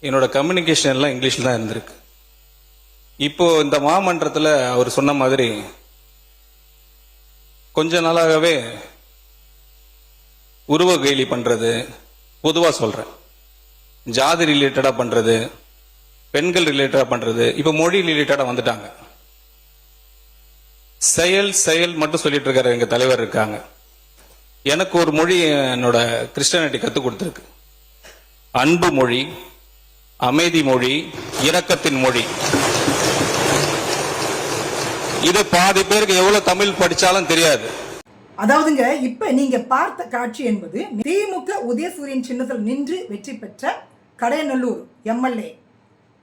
என்னோட கம்யூனிகேஷன் எல்லாம் இங்கிலீஷில் தான் இருந்திருக்கு. இப்போ இந்த மாமன்றத்தில் அவர் சொன்ன மாதிரி கொஞ்ச நாளாகவே உருவ கேலி பண்றது, பொதுவா சொல்றேன், ஜாதி ரிலேட்டடா பண்றது, பெண்கள் ரிலேட்டடா பண்றது, இப்ப மொழி ரிலேட்டடா வந்துட்டாங்க. செயல் செயல் மட்டும் சொல்லிட்டு இருக்காரு. எங்க தலைவர் இருக்காங்க. எனக்கு ஒரு மொழி என்னோட கிறிஸ்டியானிட்டி கத்துக் கொடுத்திருக்கு. அன்பு மொழி, அமைதி மொழி, இரக்கத்தின் மொழி. இது பாதி பேருக்கு எவ்வளவு தமிழ் படிச்சாலும் தெரியாது. அதாவதுங்க, இப்ப நீங்க பார்த்த காட்சி என்பது திமுக உதயசூரியன் சின்னத்தில் நின்று வெற்றி பெற்ற கடையநல்லூர் எம்எல்ஏ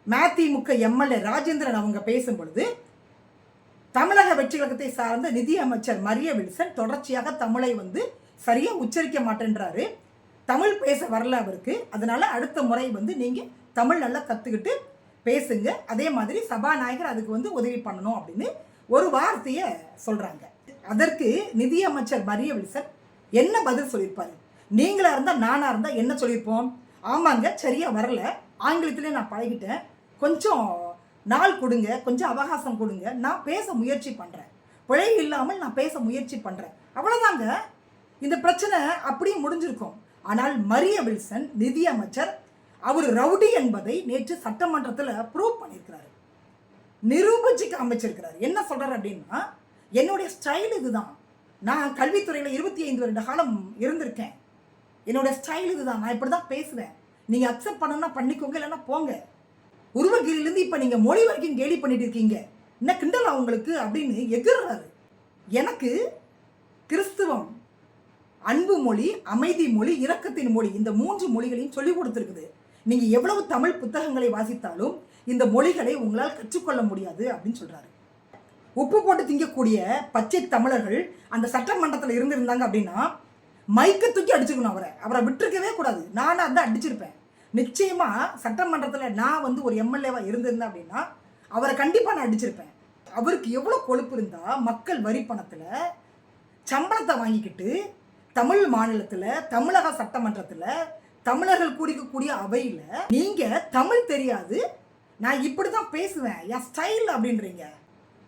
மதிமுக எம்எல்ஏ ராஜேந்திரன் அவங்க பேசும் பொழுது தமிழக வெற்றி கழகத்தை சார்ந்த நிதி அமைச்சர் மரிய வில்சன் தொடர்ச்சியாக தமிழை சரியா உச்சரிக்க மாட்டேன்றாரு. தமிழ் பேச வரல அவருக்கு. அதனால அடுத்த முறை நீங்க தமிழ் நல்லா கத்துக்கிட்டு பேசுங்க. அதே மாதிரி சபாநாயகர் அதுக்கு உதவி பண்ணணும் அப்படின்னு ஒரு வார்த்தையை சொல்றாங்க. அதற்கு நிதியமைச்சர் மரிய வில்சன் என்ன பதில் சொல்லியிருப்பாரு? நீங்களா இருந்தா நானா இருந்தா என்ன சொல்லியிருப்போம்? ஆமாங்க, சரியா வரல, ஆங்கிலத்திலே நான் பழகிட்டேன், கொஞ்சம் நாள் கொடுங்க, கொஞ்சம் அவகாசம் கொடுங்க, நான் பேச முயற்சி பண்றேன், பிழை இல்லாமல் நான் பேச முயற்சி பண்றேன், அவ்வளவுதாங்க. இந்த பிரச்சனை அப்படியே முடிஞ்சிருக்கும். ஆனால் மரிய வில்சன் நிதியமைச்சர் அவர் ரவுடி என்பதை நேற்று சட்டமன்றத்தில் ப்ரூவ் பண்ணியிருக்கிறாரு, நிரூபிச்சு காமிச்சிருக்கிறாரு. என்ன சொல்றாரு அப்படின்னா, என்னுடைய ஸ்டைல் இதுதான், நான் கல்வித்துறையில் 25 வருட காலம் இருந்திருக்கேன், என்னுடைய ஸ்டைல் இதுதான், நான் இப்படி தான் பேசுவேன், நீங்க அக்செப்ட் பண்ணணும்னா பண்ணிக்கோங்க, இல்லைன்னா போங்க. உருவகிரியிலேருந்து இப்போ நீங்க மொழி வரைக்கும் கேலி பண்ணிட்டு இருக்கீங்க, என்ன கிண்டல் உங்களுக்கு அப்படின்னு எதிர்றாரு. எனக்கு கிறிஸ்துவம் அன்பு மொழி, அமைதி மொழி, இரக்கத்தின் மொழி, இந்த 3 மொழிகளையும் சொல்லிக் கொடுத்துருக்குது. நீங்க எவ்வளவு தமிழ் புத்தகங்களை வாசித்தாலும் இந்த மொழிகளை உங்களால் கற்றுக்கொள்ள முடியாது அப்படின்னு சொல்றாரு. உப்பு போட்டு திங்கக்கூடிய பச்சை தமிழர்கள் அந்த சட்டமன்றத்தில் இருந்திருந்தாங்க அப்படின்னா மைக்க தூக்கி அடிச்சுக்கணும். அவரை விட்டுருக்கவே கூடாது. நானும் அதை அடிச்சிருப்பேன் நிச்சயமா. சட்டமன்றத்தில் நான் ஒரு எம்எல்ஏவா இருந்திருந்தேன் அப்படின்னா அவரை கண்டிப்பா நான் அடிச்சிருப்பேன். அவருக்கு எவ்வளவு கொழுப்பு இருந்தா மக்கள் வரி பணத்துல சம்பளத்தை வாங்கிக்கிட்டு தமிழ் மாநிலத்துல, தமிழக சட்டமன்றத்துல, தமிழர்கள் கூடிக்கக்கூடிய அவையில நீங்க தமிழ் தெரியாது, நான் இப்படிதான் பேசுவேன், என் ஸ்டைல் அப்படின்றீங்க.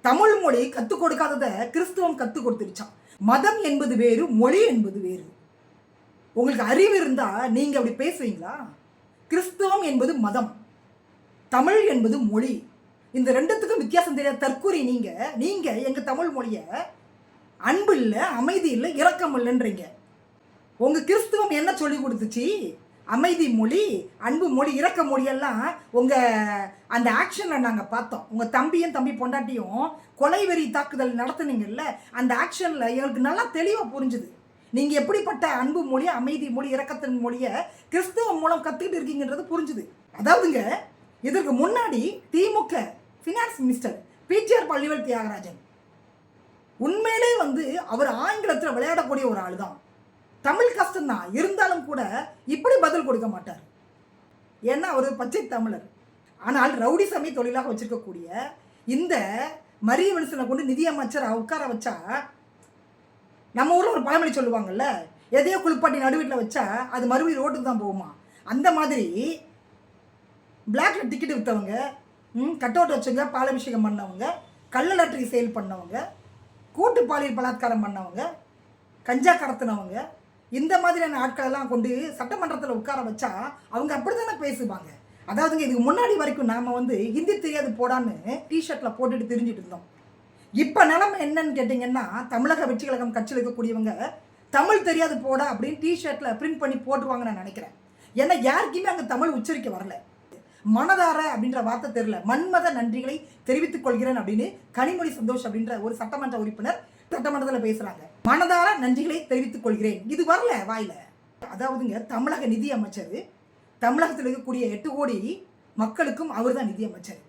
தமிழ் மொழி கத்துக் கொடுக்காததை கிறிஸ்துவம் கத்துக் கொடுத்துருச்சான். மதம் என்பது வேறு, மொழி என்பது வேறு. உங்களுக்கு அறிவு இருந்தா நீங்க அப்படி பேசுவீங்களா? கிறிஸ்துவம் என்பது மதம், தமிழ் என்பது மொழி. இந்த ரெண்டுத்துக்கும் வித்தியாசம் தெரியாத தற்கூரி நீங்க எங்க தமிழ் மொழிய அன்பு இல்லை, அமைதி இல்லை, இரக்கம் இல்லைன்றீங்க. உங்க கிறிஸ்துவம் என்ன சொல்லி கொடுத்துச்சு? அமைதி மொழி, அன்பு மொழி, இரக்க மொழியெல்லாம் உங்க அந்த ஆக்ஷன்ல நாங்க பார்த்தோம். உங்க தம்பி பொண்டாட்டியும் கொலை வெறி தாக்குதல் நடத்துனீங்கல்ல, அந்த ஆக்ஷன்ல எங்களுக்கு நல்லா தெளிவா புரிஞ்சுது நீங்க எப்படிப்பட்ட அன்பு மொழி, அமைதி மொழி, இரக்கத்தின் மொழியை கிறிஸ்துவம் மூலம் கத்துக்கிட்டு இருக்கீங்கன்றது புரிஞ்சுது. அதாவதுங்க, இதற்கு முன்னாடி திமுக ஃபினான்ஸ் மினிஸ்டர் பிடிஆர் பழனிவேல் தியாகராஜன் உண்மையிலே அவர் ஆங்கிலத்தில் விளையாடக்கூடிய ஒரு ஆள் தான். தமிழ் கஷ்டம்தான் இருந்தாலும் கூட இப்படி பதில் கொடுக்க மாட்டார். ஏன்னா அவர் பச்சை தமிழர். ஆனால் ரவுடி சமய தொழிலாக வச்சிருக்கக்கூடிய இந்த மரிய வில்சனை கொண்டு நிதியமைச்சர் உட்கார வச்சா, நம்ம ஊரில் ஒரு பழமொழி சொல்லுவாங்கல்ல, எதையோ குளிப்பாட்டி நடுவீட்டில் வச்சா அது மறுபடியும் ரோட்டுக்கு தான் போகுமா. அந்த மாதிரி பிளாக்ல டிக்கெட் விற்றவங்க, கட் அவுட் வச்சவங்க, பாலாபிஷேகம் பண்ணவங்க, கள்ள லாட்டரி சேல் பண்ணவங்க, கூட்டு பாலியல் பலாத்காரம் பண்ணவங்க, கஞ்சா கடத்தினவங்க, இந்த மாதிரியான ஆட்களெல்லாம் கொண்டு சட்டமன்றத்தில் உட்கார வச்சா அவங்க அப்படி தானே பேசுவாங்க. அதாவதுங்க, இதுக்கு முன்னாடி வரைக்கும் நாம் ஹிந்தி தெரியாது போடான்னு டிஷர்ட்டில் போட்டுட்டு தெரிஞ்சுட்டு இருந்தோம். இப்போ நிலைமை என்னன்னு கேட்டிங்கன்னா, தமிழக வெற்றி கழகம் கட்சியில் இருக்கக்கூடியவங்க தமிழ் தெரியாது போடா அப்படின்னு டிஷர்ட்டில் பிரிண்ட் பண்ணி போட்டுருவாங்க நான் நினைக்கிறேன். ஏன்னா யாருக்குமே அங்கே தமிழ் உச்சரிக்க வரல. மனதார அப்படின்ற வார்த்தை தெரியல. மன்மத நன்றிகளை தெரிவித்துக் கொள்கிறேன் அப்படின்னு கனிமொழி சந்தோஷ் அப்படின்ற ஒரு சட்டமன்ற உறுப்பினர் சட்டமன்றத்தில் பேசுறாங்க. மனதார நன்றிகளை தெரிவித்துக் கொள்கிறேன், இது வரல வாயில. அதாவதுங்க, தமிழக நிதி அமைச்சர் தமிழகத்தில் இருக்கக்கூடிய 8 கோடி மக்களுக்கும் அவர் தான் நிதி அமைச்சர்.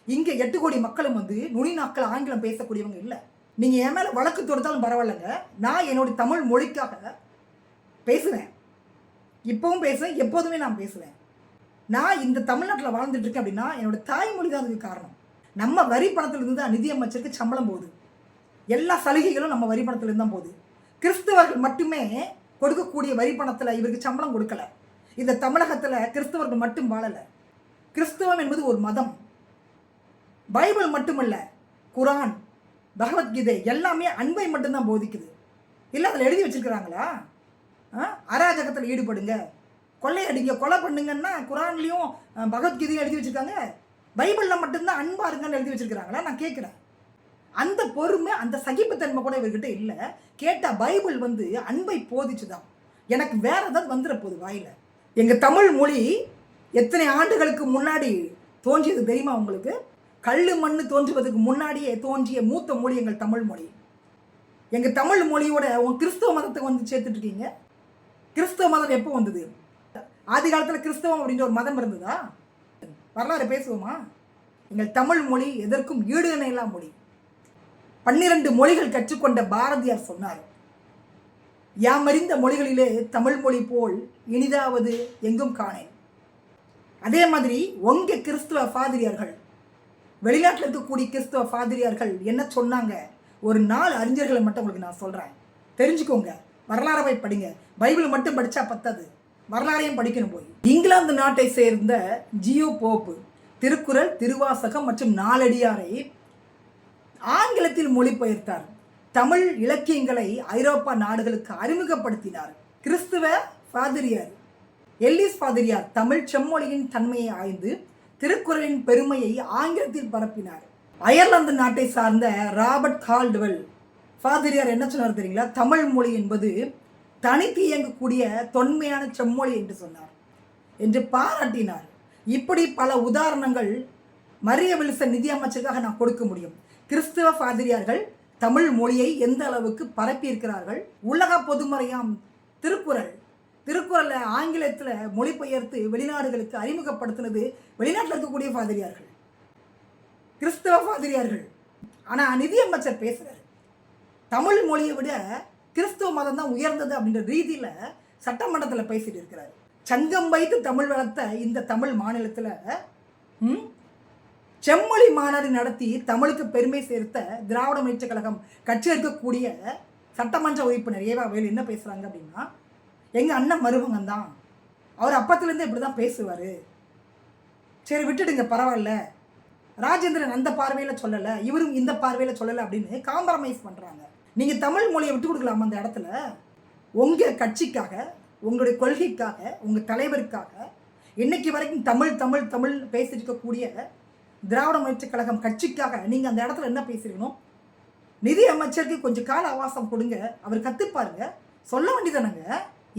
இங்க 8 கோடி மக்களும் நுனி நாட்கள் ஆங்கிலம் பேசக்கூடியவங்க இல்லை. நீங்க என் மேல வழக்கு தொடுத்தாலும் பரவாயில்லைங்க, நான் என்னுடைய தமிழ் மொழிக்காக பேசுவேன், இப்பவும் பேசுவேன், எப்போதுமே நான் பேசுவேன். நான் இந்த தமிழ்நாட்டில் வாழ்ந்துட்டு இருக்கேன் அப்படின்னா என்னோட தாய்மொழி தான் அதுக்கு காரணம். நம்ம வரி பணத்திலிருந்து தான் நிதியமைச்சருக்கு சம்பளம் போகுது, எல்லா சலுகைகளும் நம்ம வரி பணத்திலிருந்து தான் போகுது. கிறிஸ்தவர்கள் மட்டுமே கொடுக்கக்கூடிய வரி பணத்தில் இவருக்கு சம்பளம் கொடுக்கல. இந்த தமிழகத்தில் கிறிஸ்தவர்கள் மட்டும் வாழலை, கிறிஸ்தவம் என்பது ஒரு மதம். பைபிள் மட்டுமல்ல, குரான், பகவத்கீதை எல்லாமே அன்பை மட்டும்தான் போதிக்குது. இல்லை அதில் எழுதி வச்சிருக்கிறாங்களா? அராஜகத்தில் ஈடுபடுங்க, கொள்ளையடிங்க, கொலை பண்ணுங்கன்னா குரான்லேயும் பகவத்கீதையும் எழுதி வச்சிருக்காங்க. பைபிளில் மட்டும்தான் அன்பா இருங்கன்னு எழுதி வச்சிருக்கிறாங்களா? நான் கேட்குறேன். அந்த பொறுமை, அந்த சகிப்புத்தன்மை கூட இவர்கிட்ட இல்லை. கேட்டால் பைபிள் வந்து அன்பை போதிச்சுதான். எனக்கு வேற ஏதாவது வந்துட போகுது வாயில். எங்கள் தமிழ் மொழி எத்தனை ஆண்டுகளுக்கு முன்னாடி தோன்றியது தெரியுமா உங்களுக்கு? கல் மண் தோன்றுவதற்கு முன்னாடியே தோன்றிய மூத்த மொழி எங்கள் தமிழ் மொழி. எங்கள் தமிழ் மொழியோட உன் கிறிஸ்தவ மதத்தை வந்து சேர்த்துட்டு இருக்கீங்க. கிறிஸ்தவ மதம் எப்போ வந்தது? ஆதி காலத்தில் கிறிஸ்தவம் அப்படின்ற ஒரு மதம் இருந்ததா? வரலாறு பேசுவோமா? எங்கள் தமிழ் மொழி எதற்கும் ஈடு இணையில்லா மொழி. 12 மொழிகள் கற்றுக்கொண்ட பாரதியார் சொன்னார், யாமறிந்த மொழிகளிலே தமிழ் மொழி போல் இனிதாவது எங்கும் காணேன். அதே மாதிரி உங்க கிறிஸ்துவ பாதிரியார்கள், வெளிநாட்டில் இருக்கக்கூடிய கிறிஸ்துவ பாதிரியார்கள் என்ன சொன்னாங்க? ஒரு 4 அறிஞர்களை மட்டும் உங்களுக்கு நான் சொல்கிறேன், தெரிஞ்சுக்கோங்க. வரலாறை போய் படிங்க. பைபிள் மட்டும் படித்தா பத்தாது, வரலாறையும் படிக்கணும். போய் இங்கிலாந்து நாட்டை சேர்ந்த ஜியோ போப்பு திருக்குறள், திருவாசகம் மற்றும் நாலடியாரை ஆங்கிலத்தில் மொழிபெயர்த்தார். தமிழ் இலக்கியங்களை ஐரோப்பா நாடுகளுக்கு அறிமுகப்படுத்தினார். கிறிஸ்துவ பாதிரியார் எல்லிஸ் பாதிரியார் தமிழ் செம்மொழியின் தன்மையை ஆய்ந்து திருக்குறளின் பெருமையை ஆங்கிலத்தில் பரப்பினார். அயர்லாந்து நாட்டை சார்ந்த ராபர்ட் கால்டுவெல் பாதிரியார் என்ன சொன்னார் தெரியுங்களா? தமிழ் மொழி என்பது தனித்து இயங்கக்கூடிய தொன்மையான செம்மொழி என்று சொன்னார், என்று பாராட்டினார். இப்படி பல உதாரணங்கள் மரிய வில்சன் நிதியமைச்சருக்காக நான் கொடுக்க முடியும். கிறிஸ்துவ பாதிரியார்கள் தமிழ் மொழியை எந்த அளவுக்கு பரப்பியிருக்கிறார்கள். உலக பொதுமறையாம் திருக்குறளை ஆங்கிலத்தில் மொழிபெயர்த்து வெளிநாடுகளுக்கு அறிமுகப்படுத்தினது வெளிநாட்டில் இருக்கக்கூடிய பாதிரியார்கள், கிறிஸ்தவ பாதிரியார்கள். ஆனால் நிதியமைச்சர் பேசுகிறார், தமிழ் மொழியை விட கிறிஸ்துவ மதம் தான் உயர்ந்தது அப்படின்ற ரீதியில் சட்டமன்றத்தில் பேசிட்டு இருக்கிறார். சங்கம் வைத்து தமிழ் வளர்த்த இந்த தமிழ் மாநிலத்தில் செம்மொழி மாநாடு நடத்தி தமிழுக்கு பெருமை சேர்த்த திராவிட முன்னேற்றக் கழகம் கட்சி இருக்கக்கூடிய சட்டமன்ற உறுப்பினர் ஏவா வேலு என்ன பேசுகிறாங்க அப்படின்னா, எங்கள் அண்ணன் மருமகன் தான், அவர் அப்பத்துலேருந்து இப்படி தான் பேசுவார், சரி விட்டுடுங்க பரவாயில்ல, ராஜேந்திரன் அந்த பார்வையில் சொல்லலை, இவரும் இந்த பார்வையில் சொல்லலை அப்படின்னு காம்ப்ரமைஸ் பண்ணுறாங்க. நீங்கள் தமிழ் மொழியை விட்டு கொடுக்கலாமா அந்த இடத்துல? உங்கள் கட்சிக்காக, உங்களுடைய கொள்கைக்காக, உங்கள் தலைவருக்காக இன்னைக்கு வரைக்கும் தமிழ் தமிழ் தமிழ் பேசியிருக்கக்கூடிய திராவிட முன்னேற்றக் கழகம் கட்சிக்காக நீங்கள் அந்த இடத்துல என்ன பேசுறீங்களோ? நிதி அமைச்சருக்கு கொஞ்சம் கால அவகாசம் கொடுங்க, அவர் கற்றுப்பாருங்க, சொல்ல வேண்டியதானங்க.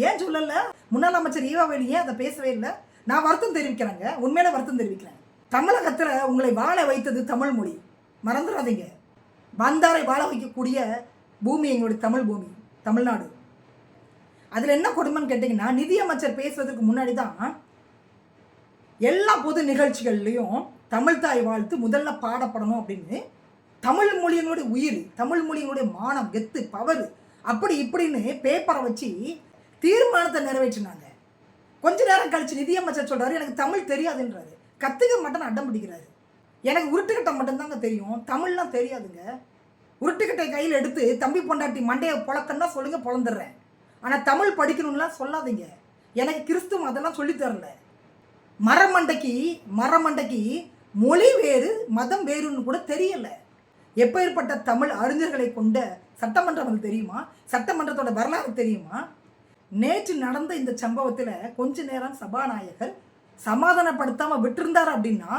ஏன் சொல்லலை? முன்னாள் அமைச்சர் ஈவா வேலு ஏன் அதை பேசவே இல்லை? நான் வருத்தம் தெரிவிக்கிறேங்க, உண்மையில வருத்தம் தெரிவிக்கிறேன். தமிழகத்தில் உங்களை வாழ வைத்தது தமிழ் மொழி, மறந்துடாதீங்க. வந்தாரை வாழ வைக்கக்கூடிய பூமி எங்களுடைய தமிழ் பூமி, தமிழ்நாடு. அதில் என்ன கொடுமைன்னு கேட்டிங்கன்னா, நிதியமைச்சர் பேசுவதற்கு முன்னாடி தான் எல்லா பொது நிகழ்ச்சிகள்லையும் தமிழ் தாய் வாழ்த்து முதல்ல பாடப்படணும் அப்படின்னு தமிழ் மொழியினுடைய உயிர், தமிழ் மொழியினுடைய மானம், கெத்து, பவர் அப்படி இப்படின்னு பேப்பரை வச்சு தீர்மானத்தை நிறைவேற்றினாங்க. கொஞ்ச நேரம் கழிச்சு நிதியமைச்சர் சொல்கிறாரு, எனக்கு தமிழ் தெரியாதுன்றாரு, கற்றுக்க மாட்டேன்னு அடம் பிடிக்கிறாரு. எனக்கு உருட்டுக்கட்டை மட்டும்தாங்க தெரியும், தமிழ்லாம் தெரியாதுங்க. உருட்டுக்கட்டை கையில் எடுத்து தம்பி பொண்டாட்டி மண்டையை பொழக்கன்னா சொல்லுங்கள், பொழந்துடுறேன். ஆனால் தமிழ் படிக்கணும்லாம் சொல்லாதீங்க. எனக்கு கிறிஸ்துவ அதெல்லாம் சொல்லித்தரல. மரமண்டைக்கு மொழி வேறு மதம் வேறுன்னு கூட தெரியலை. எப்பேற்பட்ட தமிழ் அறிஞர்களை கொண்ட சட்டமன்றம் அது தெரியுமா? சட்டமன்றத்தோட வரலாறு தெரியுமா? நேற்று நடந்த இந்த சம்பவத்தில் கொஞ்ச நேரம் சபாநாயகர் சமாதானப்படுத்தாமல் விட்டுருந்தார் அப்படின்னா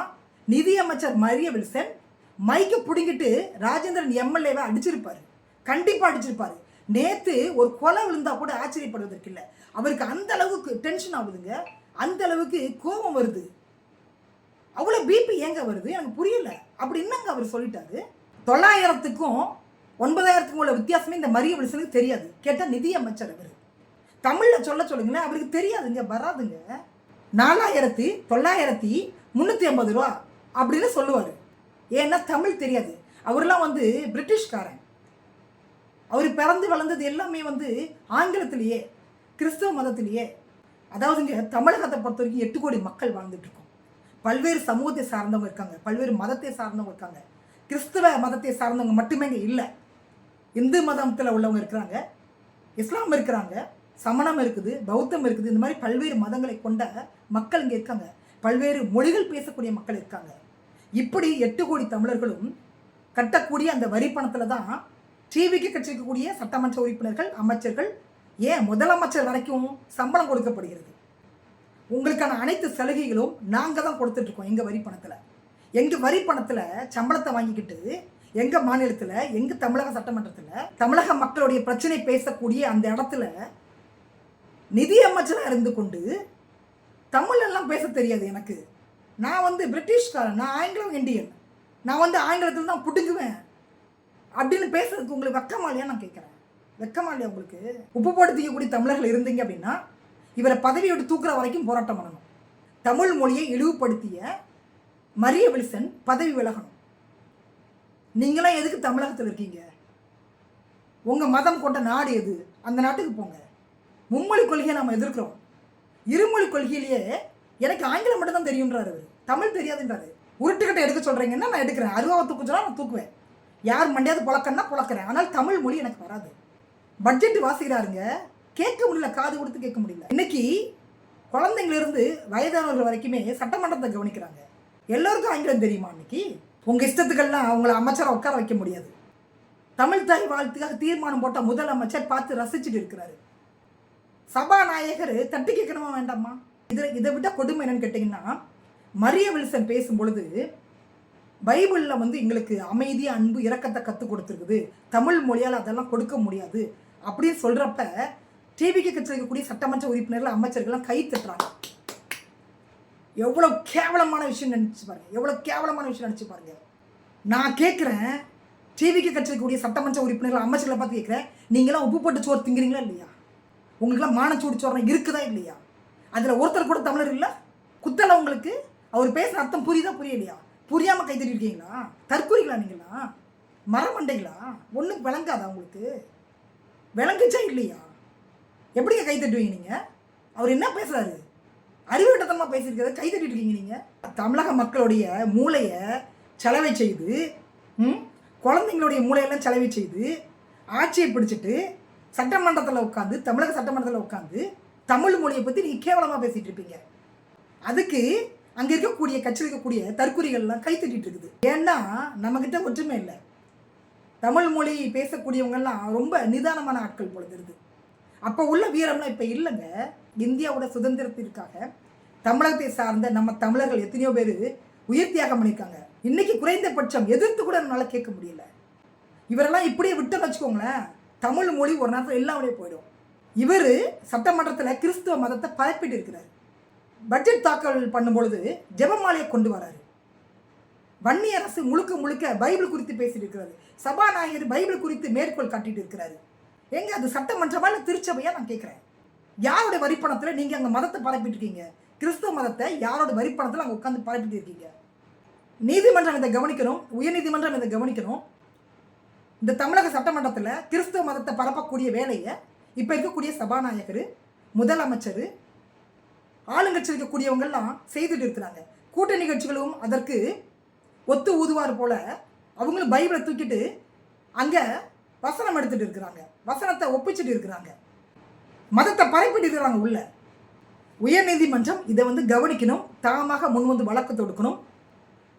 நிதியமைச்சர் மரிய வில்சன் மைக்கை பிடிங்கிட்டு ராஜேந்திரன் எம்எல்ஏவை அடிச்சிருப்பாரு, கண்டிப்பாக அடிச்சிருப்பாரு. நேற்று ஒரு கொலை விழுந்தா கூட ஆச்சரியப்படுவதற்கு இல்லை. அவருக்கு அந்த அளவுக்கு டென்ஷன் ஆகுதுங்க, அந்த அளவுக்கு கோபம் வருது. அவ்வளோ பிபி ஏங்க வருது எனக்கு புரியல. அப்படி என்னங்க அவர் சொல்லிட்டாரு? 9,000க்கும் 9,000க்கும் உள்ள வித்தியாசமே இந்த மரிய வில்சனுக்கு தெரியாது. கேட்டால் நிதியமைச்சர் அவர் தமிழில் சொல்லுங்களேன், அவருக்கு தெரியாதுங்க, வராதுங்க. 4,950 ரூபா அப்படின்னு சொல்லுவார். ஏன்னா தமிழ் தெரியாது. அவர்லாம் வந்து பிரிட்டிஷ்காரன். அவர் பிறந்து வளர்ந்தது எல்லாமே வந்து ஆங்கிலத்திலேயே, கிறிஸ்தவ மதத்திலேயே. அதாவதுங்க தமிழகத்தை பொறுத்த வரைக்கும் 8 கோடி மக்கள் வாழ்ந்துட்டு இருக்கோம். பல்வேறு சமூகத்தை சார்ந்தவங்க இருக்காங்க, பல்வேறு மதத்தை சார்ந்தவங்க இருக்காங்க. கிறிஸ்தவ மதத்தை சார்ந்தவங்க மட்டுமே இங்கே இல்லை. இந்து மதத்தில் உள்ளவங்க இருக்கிறாங்க, இஸ்லாம் இருக்கிறாங்க, சமணம் இருக்குது, பௌத்தம் இருக்குது. இந்த மாதிரி பல்வேறு மதங்களை கொண்ட மக்கள் இங்கே இருக்காங்க. பல்வேறு மொழிகள் பேசக்கூடிய மக்கள் இருக்காங்க. இப்படி 8 கோடி தமிழர்களும் கட்டக்கூடிய அந்த வரி பணத்தில் தான் டிவிக்கு கட்சிக்கக்கூடிய சட்டமன்ற உறுப்பினர்கள், அமைச்சர்கள், ஏன் முதலமைச்சர் வரைக்கும் சம்பளம் கொடுக்கப்படுகிறது. உங்களுக்கான அனைத்து சலுகைகளும் நாங்கள் தான் கொடுத்துட்ருக்கோம். எங்கள் வரி பணத்தில், எங்கள் வரி பணத்தில் சம்பளத்தை வாங்கிக்கிட்டு எங்கள் மாநிலத்தில், எங்கள் தமிழக சட்டமன்றத்தில் தமிழக மக்களுடைய பிரச்சனை பேசக்கூடிய அந்த இடத்துல நிதி அமைச்சராக இருந்து கொண்டு தமிழெல்லாம் பேச தெரியாது எனக்கு. நான் வந்து பிரிட்டிஷ்காரன், நான் ஆங்கிலோ இந்தியன், நான் வந்து ஆங்கிலத்தில் தான் புடுங்குவேன் அப்படின்னு பேசுறதுக்கு உங்களுக்கு வெக்கமா இல்லையா நான் கேட்குறேன். வெக்கமா இல்லையா உங்களுக்கு? உப்பு போட்டு தூக்கக்கூடிய தமிழர்கள் இருந்தீங்க அப்படின்னா இவரை பதவியை விட்டு தூக்குற வரைக்கும் போராட்டம் பண்ணணும். தமிழ் மொழியை இழிவுபடுத்திய மரிய வில்சன் பதவி விலகணும். நீங்களாம் எதுக்கு தமிழகத்தில் இருக்கீங்க? உங்கள் மதம் கொண்ட நாடு எது? அந்த நாட்டுக்கு போங்க. மும்மொழி கொள்கையை நம்ம எதிர்க்கிறோம். இருமொழி கொள்கையிலேயே எனக்கு ஆங்கிலம் மட்டும் தான் தெரியுன்றாரு, தமிழ் தெரியாதுன்றாரு. உருட்டுக்கிட்ட எடுக்க சொல்கிறீங்கன்னா நான் எடுக்கிறேன், அருவாவை தூக்க சொன்னால் நான் தூக்குவேன், யார் மண்டையாவது புழக்கன்னா புழக்கிறேன். ஆனால் தமிழ் மொழி எனக்கு வராது. பட்ஜெட் வாசிக்கிறாருங்க, கேட்க முடியல, காது கொடுத்து கேட்க முடியல. இன்னைக்கு குழந்தைங்களிருந்து வயதானவர்கள் வரைக்குமே சட்டமன்றத்தை கவனிக்கிறாங்க. எல்லோருக்கும் ஆங்கிலம் தெரியுமா? இன்னைக்கு உங்கள் இஷ்டத்துக்கெல்லாம் அவங்கள அமைச்சரை உட்கார வைக்க முடியாது. தமிழ் தாய் வாழ்த்துக்காக தீர்மானம் போட்ட முதலமைச்சர் பார்த்து ரசிச்சுட்டு இருக்கிறாரு. சபாநாயகர் தட்டி கேட்கணுமா வேண்டாமா? இதை விட கொடுமை என்னன்னு கேட்டிங்கன்னா, மரிய வில்சன் பேசும் பொழுது பைபிளில் வந்து எங்களுக்கு அமைதி, அன்பு, இரக்கத்தை கற்றுக் கொடுத்துருக்குது, தமிழ் மொழியால் அதெல்லாம் கொடுக்க முடியாது அப்படின்னு சொல்கிறப்ப டிவிக்கு கட்சிக்கக்கூடிய சட்டமன்ற உறுப்பினர்கள், அமைச்சர்கள்லாம் கை தட்டுறாங்க. எவ்வளோ கேவலமான விஷயம் நினச்சி பாருங்க, எவ்வளோ கேவலமான விஷயம் நினச்சி பாருங்க. நான் கேட்குறேன், டிவிக்கு கட்சிக்கக்கூடிய சட்டமன்ற உறுப்பினர்கள், அமைச்சர்களை பார்த்து கேட்குறேன், நீங்களாம் உப்பு போட்டு சோறு திங்கிறீங்களா இல்லையா? உங்களுக்குலாம் மானச்சூடு சோறு இருக்குதா இல்லையா? அதில் ஒருத்தர் கூட தமிழர் இல்லை. குத்தலை உங்களுக்கு? அவர் பேசுகிற அர்த்தம் புரியுதா புரியலையா? புரியாமல் கை தட்டிருக்கீங்களா? தற்கூறிகளா நீங்களா? மரமண்டைகளா? ஒன்றும் விளங்காதா உங்களுக்கு? விளங்குச்சா இல்லையா? எப்படிங்க கை தட்டுவீங்க நீங்கள்? அவர் என்ன பேசுகிறாரு? அறிவுட்டத்தனமாக பேசியிருக்கிறத கை தட்டிட்டு இருக்கீங்க நீங்கள். தமிழக மக்களுடைய மூளையை செலவை செய்து, குழந்தைங்களுடைய மூளையெல்லாம் செலவை செய்து ஆட்சியை பிடிச்சிட்டு சட்டமன்றத்தில் உட்காந்து, தமிழக சட்டமன்றத்தில் உட்காந்து தமிழ் மொழியை பற்றி நீங்கள் கேவலமாக பேசிகிட்டு இருப்பீங்க. அதுக்கு அங்கே இருக்கக்கூடிய கட்சியில் இருக்கக்கூடிய தற்கொலைகள்லாம் கை தட்டிட்டு இருக்குது. ஏன்னா நம்மக்கிட்ட ஒற்றுமை இல்லை. தமிழ் மொழி பேசக்கூடியவங்கெல்லாம் ரொம்ப நிதானமான ஆட்கள் போல தெரியுது. அப்போ உள்ள வீரம்லாம் இப்போ இல்லைங்க. இந்தியாவோட சுதந்திரத்திற்காக தமிழகத்தை சார்ந்த நம்ம தமிழர்கள் எத்தனையோ பேர் உயிர் தியாகம் பண்ணியிருக்காங்க. இன்னைக்கு குறைந்தபட்சம் எதிர்த்து கூட நம்மளால் கேட்க முடியல. இவரெல்லாம் இப்படியே விட்டுன்னு வச்சுக்கோங்களேன், தமிழ் மொழி ஒரு நேரத்தில் எல்லாமே போயிடும். இவர் சட்டமன்றத்தில் கிறிஸ்துவ மதத்தை பரப்பிட்டு இருக்கிறார். பட்ஜெட் தாக்கல் பண்ணும்பொழுது ஜெபமாலையை கொண்டு வராரு. வன்னி அரசு முழுக்க முழுக்க பைபிள் குறித்து பேசிட்டு இருக்கிறாரு. சபாநாயகர் பைபிள் குறித்து மேற்கோள் காட்டிட்டு இருக்கிறாரு. எங்க அது சட்டமன்றமா இல்லை திருச்சபையா? நான் கேட்குறேன். யாரோட வரிப்பணத்தில் நீங்கள் அங்கே மதத்தை பரப்பிட்டு இருக்கீங்க? கிறிஸ்துவ மதத்தை யாரோட வரிப்பணத்தில் அங்கே உட்காந்து பரப்பிட்டு இருக்கீங்க? நீதிமன்றம் இதை கவனிக்கணும், உயர்நீதிமன்றம் இதை கவனிக்கணும். இந்த தமிழக சட்டமன்றத்தில் கிறிஸ்துவ மதத்தை பரப்பக்கூடிய வேலையை இப்போ இருக்கக்கூடிய சபாநாயகர், முதலமைச்சர், ஆளுங்கட்சி இருக்கக்கூடியவங்கெல்லாம் செய்துட்டு இருக்கிறாங்க. கூட்டணி கட்சிகளும் அதற்கு ஒத்து ஊதுவார் போல அவங்களும் பைபிளை தூக்கிட்டு அங்கே வசனம் எடுத்துட்டு இருக்கிறாங்க, வசனத்தை ஒப்பிச்சுட்டு இருக்கிறாங்க, மதத்தை பரப்பிட்டு இருக்கிறாங்க உள்ள. உயர்நீதிமன்றம் இதை வந்து கவனிக்கணும், தாமாக முன் வந்து வழக்கு தொடுக்கணும்.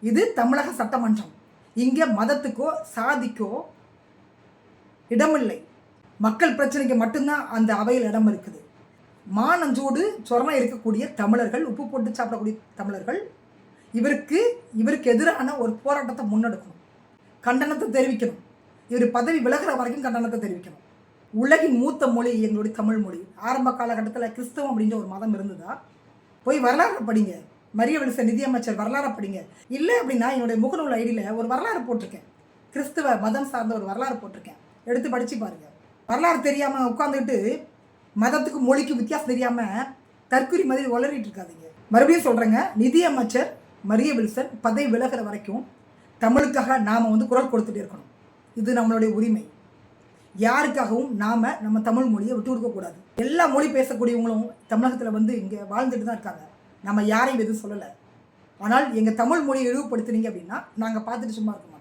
இது தமிழக சட்டமன்றம். இங்கே மதத்துக்கோ சாதிக்கோ இடமில்லை. மக்கள் பிரச்சனைக்கு மட்டும்தான் அந்த அவையில் இடம் இருக்குது. மானஞ்சூடு சொரணை இருக்கக்கூடிய தமிழர்கள், உப்பு போட்டு சாப்பிடக்கூடிய தமிழர்கள் இவருக்கு எதிரான ஒரு போராட்டத்தை முன்னெடுக்கணும், கண்டனத்தை தெரிவிக்கணும். இவர் பதவி விலகிற வரைக்கும் கண்டனத்தை தெரிவிக்கணும். உலகின் மூத்த மொழி எங்களுடைய தமிழ் மொழி. ஆரம்ப காலகட்டத்தில் கிறிஸ்தவம் அப்படின்ற ஒரு மதம் இருந்ததா? போய் வரலாறு படிங்க. மரிய வில்சன் நிதியமைச்சர் வரலாறு படிங்க. இல்லை அப்படின்னா என்னுடைய முகநூல் ஐடியில் ஒரு வரலாறு போட்டிருக்கேன், கிறிஸ்துவ மதம் சார்ந்த ஒரு வரலாறு போட்டிருக்கேன், எடுத்து படித்து பாருங்கள். வரலாறு தெரியாமல் உட்காந்துக்கிட்டு மதத்துக்கு மொழிக்கு வித்தியாசம் தெரியாமல் தற்கொலை மாதிரி வளரிட்டு இருக்காதீங்க. மறுபடியும் சொல்கிறேங்க, நிதியமைச்சர் மரிய வில்சன் பதவி விலகிற வரைக்கும் தமிழுக்காக நாம் வந்து குரல் கொடுத்துட்டே இருக்கணும். இது நம்மளுடைய உரிமை. யாருக்காகவும் நாம் நம்ம தமிழ் மொழியை விட்டு கொடுக்கக்கூடாது. எல்லா மொழி பேசக்கூடியவங்களும் தமிழகத்தில் வந்து இங்கே வாழ்ந்துட்டு தான் இருக்காங்க. நம்ம யாரையும் எதுவும் சொல்லலை. ஆனால் எங்கள் தமிழ் மொழியை இழிவுபடுத்துனீங்க அப்படின்னா நாங்கள் பார்த்துட்டு சும்மா இருக்கோம்.